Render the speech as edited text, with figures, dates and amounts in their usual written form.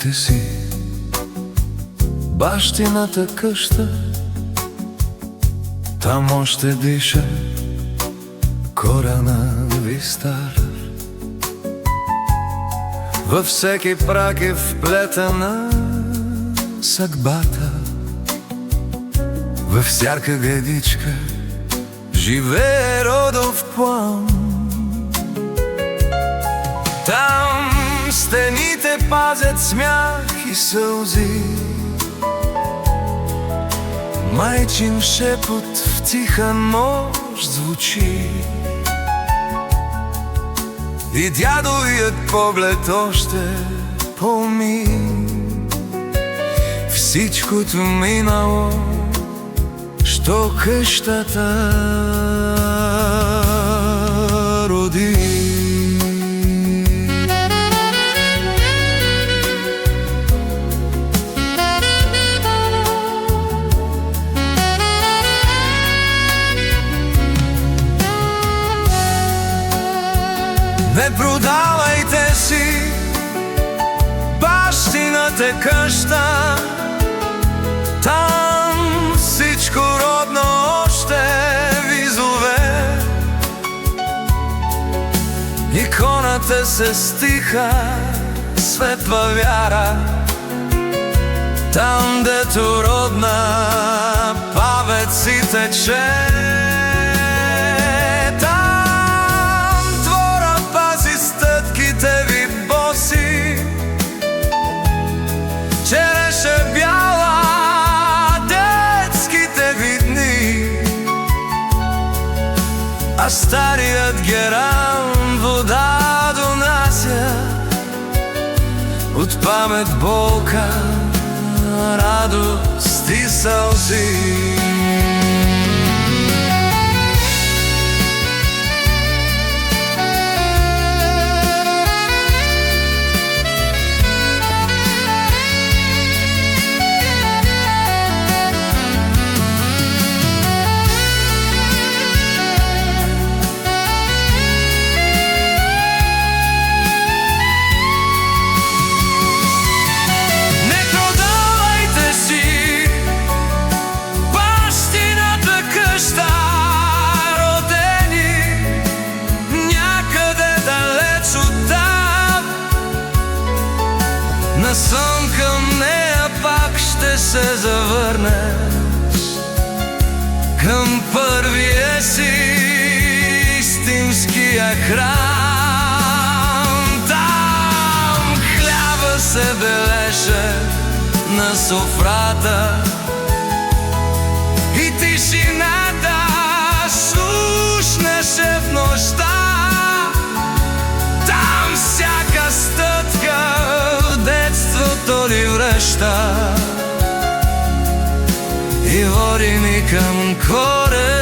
родилите си. Баштината къща, там още диша корена ви стар. Във всеки прак е вплетена съдбата, във всяка гредичка живее родов план. Там стените пазят смях и сълзи, майчин шепот в тиха нощ звучи, и дядовият поглед още помни всичкото минало, що къщата роди. Не продавайте си бащината къща, там всичко родно още ви зове. Иконата се стиха светла вяра, там дето родна памет си тече. Череше бяла детските ви дни, а старият геран вода донася. От памет болка, радост и сълзи. Насъм към нея пак ще се завърнеш, към първия си истинския храм. Там хляба се белеше на софрата и тишината шушнеше в нощта. Там всяка стътка детството ни връща и води ни към корен.